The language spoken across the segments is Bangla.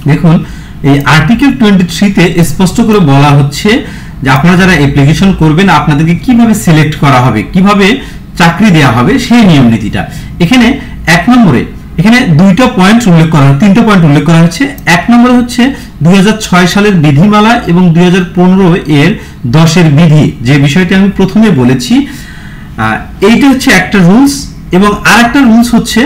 দেখুন এই আর্টিকেল 23 তে স্পষ্ট করে বলা হচ্ছে যে আপনারা যারা অ্যাপ্লিকেশন করবেন আপনাদেরকে কিভাবে সিলেক্ট করা হবে, কিভাবে চাকরি দেওয়া হবে সেই নিয়ম নীতিটা। এখানে এক নম্বরে এখানে দুইটা পয়েন্ট উল্লেখ করা, তিনটা পয়েন্ট উল্লেখ করা হচ্ছে। এক নম্বরে হচ্ছে 2006 সালের বিধিমালা এবং 2015 এর 10 এর বিধি, যে বিষয়টি আমি প্রথমে বলেছি, এইটা হচ্ছে একটা রুলস। এবং আরেকটা রুলস হচ্ছে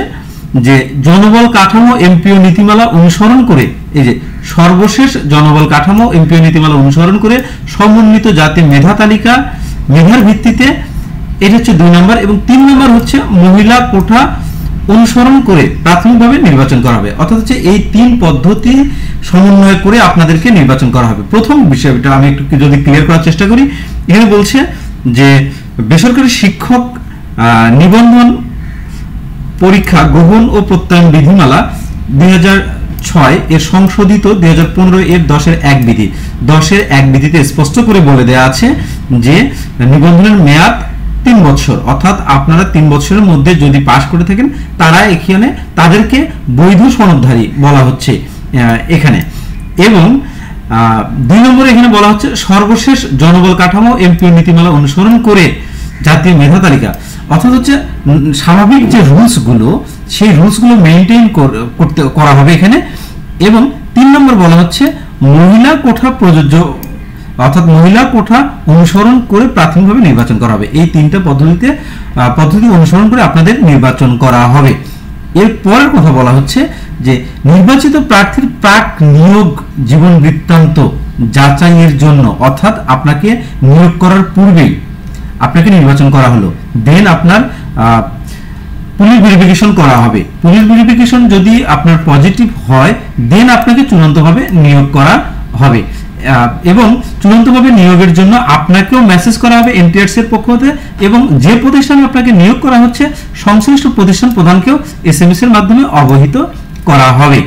যে জনবল কাঠামো এমপিও নীতিমালা অনুসরণ করে, এই যে সর্বশেষ জনবল কাঠামো এমপিও নীতিমালা অনুসরণ করে সমন্বিত জাতি মেধা তালিকা মেধার ভিত্তিতে, এটা হচ্ছে 2 নম্বর। এবং 3 নম্বর হচ্ছে মহিলা কোটা অনুসরণ করে প্রাথমিকভাবে নির্বাচন করা হবে। অর্থাৎ হচ্ছে এই 3 পদ্ধতি সমন্বয় করে আপনাদেরকে নির্বাচন করা হবে। প্রথম বিষয়টা আমি একটু যদি ক্লিয়ার করার চেষ্টা করি, এখানে বলছে যে বেসরকারি শিক্ষক নিবন্ধন পরীক্ষা গ্রহণ ও প্রত্যয়ন বিধিমালা 2006 এর সংশোধিত 2015 এর 10 এর 1 বিধি, 10 এর 1 বিধিতে স্পষ্ট করে বলে দেওয়া আছে যে নিবন্ধনের মেয়াদ 3 বছর। অর্থাৎ আপনারা 3 বছরের মধ্যে যদি পাশ করে থাকেন তারা এখানে তাদেরকে বৈধ সনদধারী বলা হচ্ছে এখানে। এবং 2 নম্বরে এখানে বলা হচ্ছে সর্বশেষ জনবল কাঠামো এমপিও নীতিমালা অনুসরণ করে জাতীয় মেধা তালিকা। অর্থাৎ হচ্ছে স্বাভাবিক যে রুলসগুলো সেই রুলসগুলো মেইনটেইন করা হবে এখানে। এবং 3 নম্বর বলা হচ্ছে মহিলা কোঠা প্রযোজ্য, অর্থাৎ মহিলা কোঠা অনুসরণ করে প্রাথমিকভাবে নির্বাচন করা হবে। এই 3টা পদ্ধতি অনুসরণ করে আপনাদের নির্বাচন করা হবে। এর পরের কথা বলা হচ্ছে যে নির্বাচিত প্রার্থীর প্রাক নিয়োগ জীবন বৃত্তান্ত যাচাইয়ের জন্য, অর্থাৎ আপনাকে নিয়োগ করার পূর্বেই আপনাকে নির্বাচন করা হলো, দেন আপনার পুলিশ ভেরিফিকেশন করা হবে। পুলিশ ভেরিফিকেশন যদি আপনার পজিটিভ হয় দেন আপনাকে চূড়ান্তভাবে নিয়োগ করা হবে। এবং চূড়ান্তভাবে নিয়োগের জন্য আপনাকেও মেসেজ করা হবে এনটিআরসি এর পক্ষ থেকে, এবং যে প্রতিষ্ঠানে আপনাকে নিয়োগ করা হচ্ছে সংশ্লিষ্ট প্রতিষ্ঠান প্রধানকেও এসএমএস এর মাধ্যমে অবহিত করা হবে।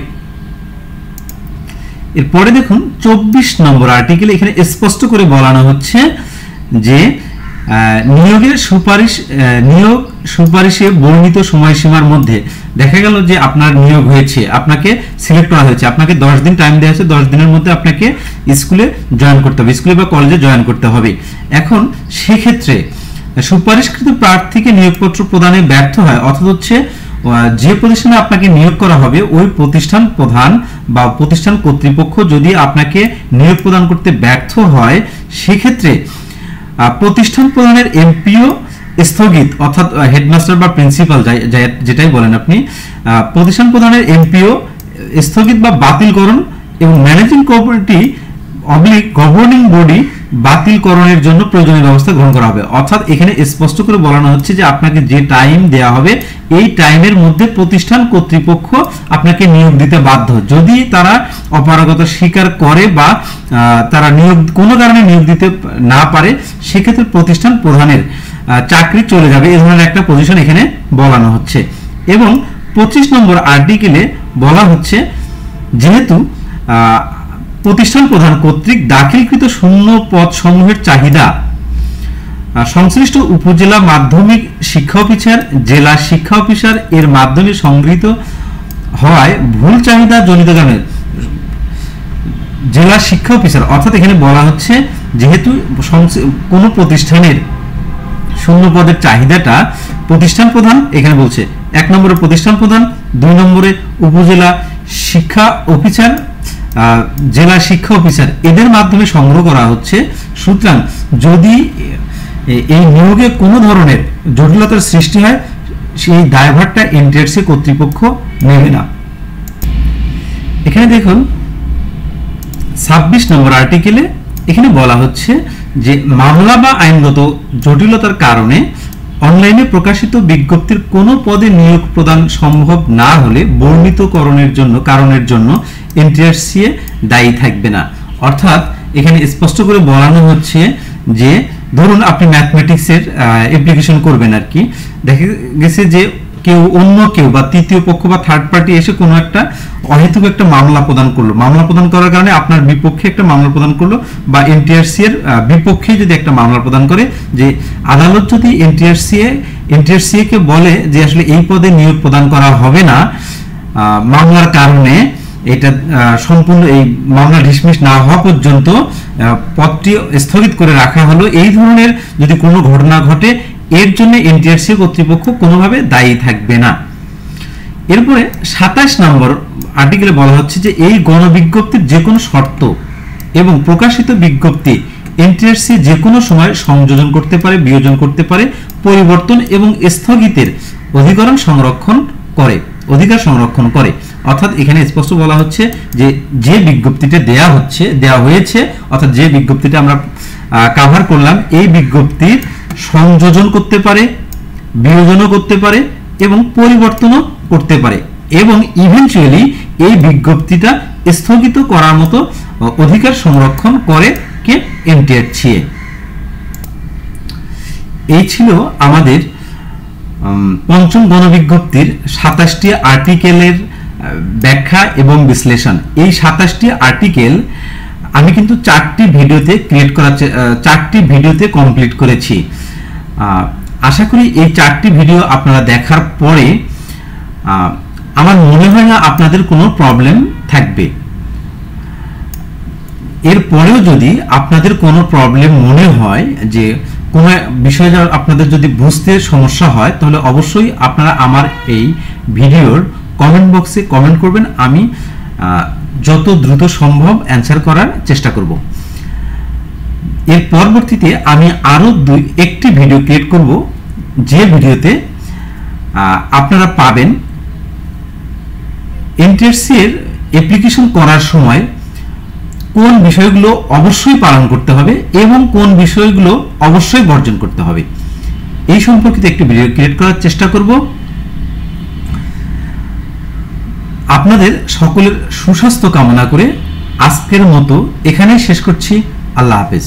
এরপরে দেখুন 24 নম্বর আর্টিকেল, এখানে স্পষ্ট করে বলানো হচ্ছে যে নিয়োগ সুপারিশে বর্ণিত সময়সীমার মধ্যে দেখা গেল যে আপনার নিয়োগ হয়েছে, আপনাকে সিলেক্ট করা হয়েছে, আপনাকে 10 দিন টাইম দেওয়া হয়েছে, 10 দিনের মধ্যে আপনাকে স্কুলে জয়েন করতে হবে, স্কুলে বা কলেজে জয়েন করতে হবে। এখন সেক্ষেত্রে সুপারিশকৃত প্রার্থীকে নিয়োগপত্র প্রদানে ব্যর্থ হয়, অর্থাৎ হচ্ছে যে প্রতিষ্ঠানে আপনাকে নিয়োগ করা হবে ওই প্রতিষ্ঠান প্রধান বা প্রতিষ্ঠান কর্তৃপক্ষ যদি আপনাকে নিয়োগ প্রদান করতে ব্যর্থ হয়, সেক্ষেত্রে প্রতিষ্ঠান প্রধানের এমপিও স্থগিত, অর্থাৎ হেডমাস্টার বা প্রিন্সিপাল যেটাই বলেন আপনি, প্রতিষ্ঠান প্রধানের এমপিও স্থগিত বা বাতিলকরণ এবং ম্যানেজিং কমিটি গভর্নিং বডি বাতিলকরণের জন্য প্রয়োজনীয় ব্যবস্থা গ্রহণ করা হবে। অর্থাৎ এখানে স্পষ্ট করে বলানো হচ্ছে যে আপনাকে যে টাইম দেওয়া হবে এই টাইমের মধ্যে প্রতিষ্ঠান কর্তৃপক্ষ আপনাকে নিয়োগ দিতে বাধ্য। যদি তারা অপারগতা স্বীকার করে বা তারা কোনো কারণে নিয়োগ দিতে না পারে, সেক্ষেত্রে প্রতিষ্ঠান প্রধানের চাকরি চলে যাবে, এই ধরনের একটা পজিশন এখানে বলানো হচ্ছে। এবং 25 নম্বর আর্টিকেলে বলা হচ্ছে যেহেতু প্রতিষ্ঠান প্রধান কর্তৃক দাখিলকৃত শূন্য পদ সমূহের চাহিদা সংশ্লিষ্ট উপজেলা মাধ্যমিক শিক্ষা অফিসার, জেলা শিক্ষা অফিসার এর মাধ্যমে সংগৃহীত হওয়ায় ভুল চাহিদা জনিত কারণে জেলা শিক্ষা অফিসার, অর্থাৎ এখানে বলা হচ্ছে যেহেতু কোনো প্রতিষ্ঠানের শূন্য পদের চাহিদাটা প্রতিষ্ঠান প্রধান, এখানে বলছে 1 নম্বরে প্রতিষ্ঠান প্রধান, 2 নম্বরে উপজেলা শিক্ষা অফিসার, জেলা শিক্ষা অফিসার এদের মাধ্যমে সংগ্রহ করা হচ্ছে। সুতরাং যদি এই নিয়োগে কোনো ধরনের জটিলতার সৃষ্টি হয় সেই দায়ভারটা এনটিআরসি কর্তৃপক্ষ নেবে না। এখানে দেখুন 26 নম্বর আর্টিকেলে এখানে বলা হচ্ছে যে মামলা বা আইনগত জটিলতার কারণে অনলাইনে প্রকাশিত বিজ্ঞপ্তির কোনো পদে নিয়োগ প্রদান সম্ভব না হলে বর্ণিত কারণের জন্য এনটিআরসি দায়ী থাকবে না। অর্থাৎ এখানে স্পষ্ট করে বলানো হচ্ছে যে ধরুন আপনি ম্যাথমেটিক্সের অ্যাপ্লিকেশন করবেন আর কি, দেখা গেছে যে অন্য কেউ বা তৃতীয় পক্ষ বা থার্ড পার্টি এসে কোনো একটা অহেতুক একটা মামলা প্রদান করলো, মামলা প্রদান করার কারণে আপনার বিপক্ষে একটা মামলা প্রদান করলো, বা এনটিআরসি এর বিপক্ষে যদি একটা মামলা প্রদান করে, যে আদালত যদি এনটিআরসি কে বলে যে আসলে এই পদে নিয়োগ প্রদান করা হবে না মামলার কারণে, এটা সম্পূর্ণ এই মামলা ডিসমিস না হওয়া পর্যন্ত পদটি স্থগিত করে রাখা হলো। এই ধরনের যদি কোনো ঘটনা ঘটে এর জন্য এনটিআরসি কর্তৃপক্ষ কোনোভাবে দায়ী থাকবে না। এরপরে 27 নম্বর আর্টিকেলে বলা হচ্ছে যে এই গণবিজ্ঞপ্তির যে কোনো শর্ত এবং প্রকাশিত বিজ্ঞপ্তি এনটিআরসি যে কোনো সময় সংযোজন করতে পারে, বিয়োজন করতে পারে, পরিবর্তন এবং স্থগিতের অধিকার সংরক্ষণ করে। অর্থাৎ এখানে স্পষ্ট বলা হচ্ছে যে বিজ্ঞপ্তিটা দেয়া হয়েছে অর্থাৎ যে বিজ্ঞপ্তিটা আমরা কভার করলাম এই বিজ্ঞপ্তির সংযোজন করতে পারে, বিয়োজনও করতে পারে এবং পরিবর্তনও করতে পারে এবং ইভেন্চুয়ালি এই বিজ্ঞপ্তিটা স্থগিত করার মতো অধিকার সংরক্ষণ করে কে? এনটিআরসি। এই ছিল আমাদের পঞ্চম গণবিজ্ঞপ্তির 27টি আর্টিকেলের ব্যাখ্যা এবং বিশ্লেষণ। এই 27টি আর্টিকেল আমি কিন্তু 4টি ভিডিওতে কমপ্লিট করেছি। আশা করি এই 4টি ভিডিও আপনারা দেখার পরে আমার মনে হয় না আপনাদের কোনো প্রবলেম থাকবে। এরপরেও যদি আপনাদের কোনো প্রবলেম মনে হয় যে কোনো বিষয় আপনাদের যদি বুঝতে সমস্যা হয় তাহলে অবশ্যই আপনারা আমার এই ভিডিওর কমেন্ট বক্সে কমেন্ট করবেন, আমি যত দ্রুত সম্ভব অ্যান্সার করার চেষ্টা করব। এর পরবর্তীতে আমি আরো একটি ভিডিও ক্রিয়েট করব যে ভিডিওতে আপনারা পাবেন এনটিআরসি এর অ্যাপ্লিকেশন করার সময় কোন বিষয়গুলো অবশ্যই পালন করতে হবে এবং কোন বিষয়গুলো অবশ্যই বর্জন করতে হবে এই সম্পর্কিত একটি ভিডিও ক্রিয়েট করার চেষ্টা করব। আপনাদের সকলের সুস্বাস্থ্য কামনা করে আজকের মতো এখানেই শেষ করছি। আল্লাহ হাফেজ।